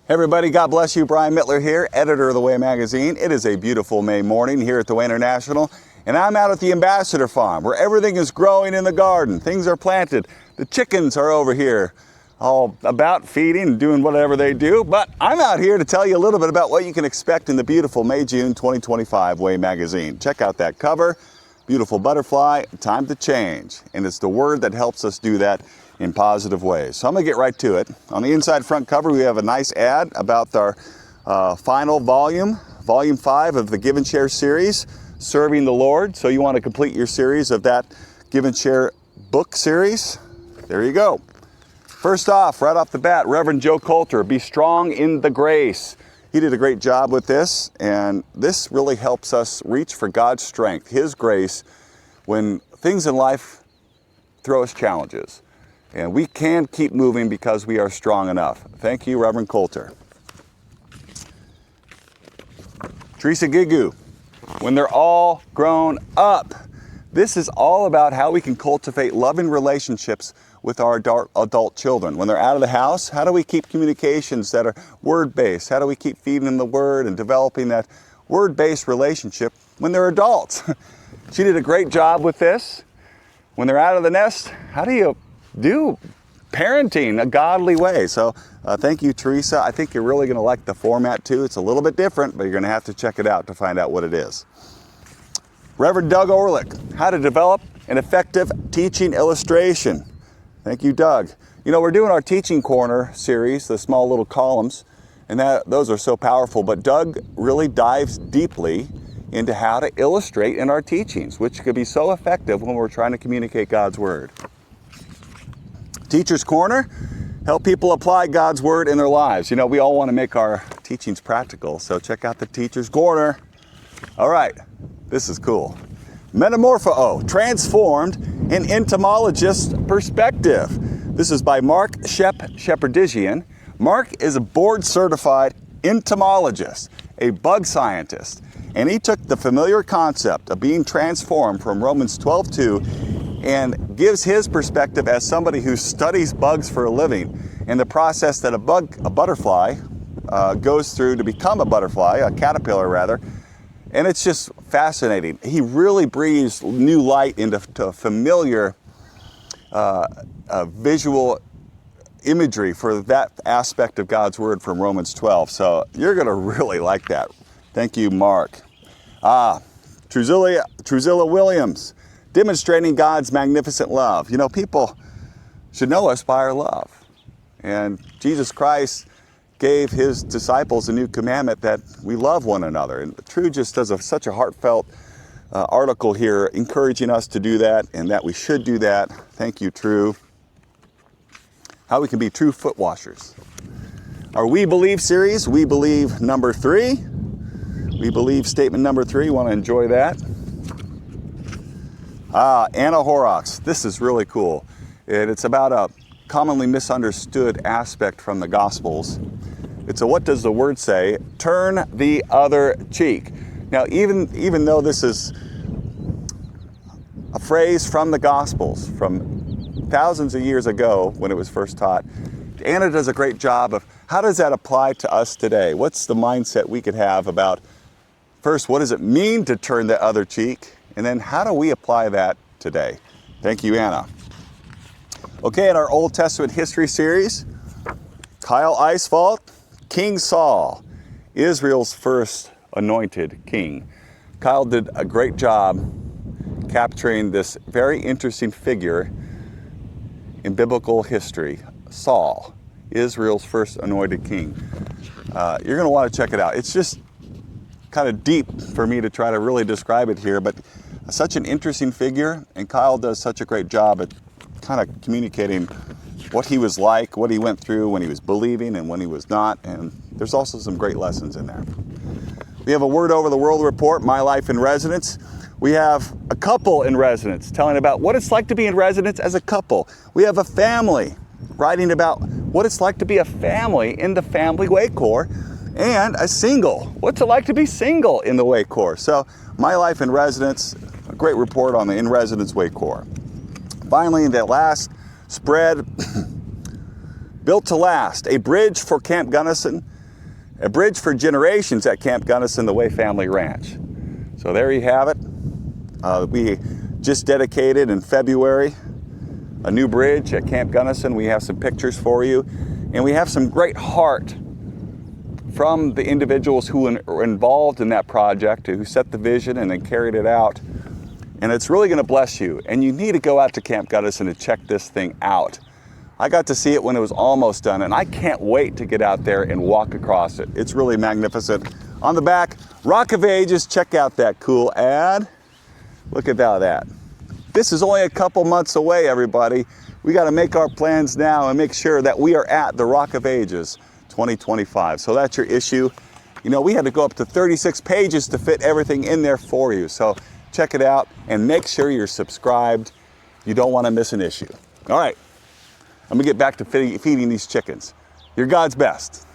Hey everybody, God bless you. Bryan Mittler here, editor of The Way magazine. It is a beautiful May morning here at The Way International, and I'm out at the Ambassador Farm where everything is growing in the garden. Things are planted. The chickens are over here all about feeding and doing whatever they do, but I'm out here to tell you a little bit about what you can expect in the beautiful May-June 2025 Way magazine. Check out that cover. Beautiful butterfly, time to change. And it's the word that helps us do that in positive ways. So I'm gonna get right to it. On the inside front cover, we have a nice ad about our final volume 5 of the Give and Share series, Serving the Lord. So you wanna complete your series of that Give and Share book series. There you go. First off, right off the bat, Reverend Joe Coulter, Be Strong in the Grace. He did a great job with this, and this really helps us reach for God's strength, His grace, when things in life throw us challenges. And we can keep moving because we are strong enough. Thank you, Reverend Coulter. Teresa Gigu, When They're All Grown Up. This is all about how we can cultivate loving relationships with our adult children. When they're out of the house, how do we keep communications that are word-based? How do we keep feeding them the word and developing that word-based relationship when they're adults? She did a great job with this. When they're out of the nest, how do you do parenting a godly way? So thank you, Teresa. I think you're really gonna like the format too. It's a little bit different, but you're gonna have to check it out to find out what it is. Reverend Doug Orlick, How to Develop an Effective Teaching Illustration. Thank you, Doug. You know, we're doing our Teaching Corner series, the small little columns, and those are so powerful, but Doug really dives deeply into how to illustrate in our teachings, which could be so effective when we're trying to communicate God's Word. Teacher's Corner, help people apply God's Word in their lives. You know, we all want to make our teachings practical, so check out the Teacher's Corner. All right, this is cool. Metamorpho, Transformed in Entomologist Perspective. This is by Mark Shepardigian. Mark is a board-certified entomologist, a bug scientist, and he took the familiar concept of being transformed from Romans 12:2 and gives his perspective as somebody who studies bugs for a living and the process that a butterfly goes through to become a butterfly, a caterpillar rather. And it's just fascinating. He really breathes new light into familiar visual imagery for that aspect of God's Word from Romans 12. So you're going to really like that. Thank you, Mark. Truzilla Williams, Demonstrating God's Magnificent Love. You know, people should know us by our love. And Jesus Christ gave His disciples a new commandment that we love one another. And True just does such a heartfelt article here encouraging us to do that and that we should do that. Thank you, True. How we can be true foot washers. Our We Believe series, We Believe number 3. We Believe statement number 3, want to enjoy that. Anna Horrocks, this is really cool. It's about a commonly misunderstood aspect from the Gospels. It's a what does the word say? Turn the other cheek. Now, even though this is a phrase from the Gospels from thousands of years ago when it was first taught, Anna does a great job of how does that apply to us today? What's the mindset we could have about, first, what does it mean to turn the other cheek? And then how do we apply that today? Thank you, Anna. Okay, in our Old Testament history series, Kyle Eisfalt, King Saul, Israel's first anointed king. Kyle did a great job capturing this very interesting figure in biblical history, Saul, Israel's first anointed king. You're going to want to check it out. It's just kind of deep for me to try to really describe it here, but such an interesting figure, and Kyle does such a great job at kind of communicating what he was like, what he went through when he was believing and when he was not, and there's also some great lessons in there. We have a Word Over the World report, My Life in Residence. We have a couple in residence telling about what it's like to be in residence as a couple. We have a family writing about what it's like to be a family in the Family Way Corps, and a single. What's it like to be single in the Way Corps? So, My Life in Residence, a great report on the In Residence Way Corps. Finally, the last spread, Built to Last, a bridge for Camp Gunnison A bridge for generations at Camp Gunnison, the Way Family Ranch. So there you have it. We just dedicated in February a new bridge at Camp Gunnison. We have some pictures for you, and we have some great heart from the individuals who were involved in that project, who set the vision and then carried it out. And it's really going to bless you. And you need to go out to Camp Gunnison and check this thing out. I got to see it when it was almost done, and I can't wait to get out there and walk across it. It's really magnificent. On the back, Rock of Ages. Check out that cool ad. Look at that. This is only a couple months away, everybody. We got to make our plans now and make sure that we are at the Rock of Ages 2025. So that's your issue. You know, we had to go up to 36 pages to fit everything in there for you. So check it out and make sure you're subscribed. You don't want to miss an issue. All right, I'm gonna get back to feeding these chickens. You're God's best.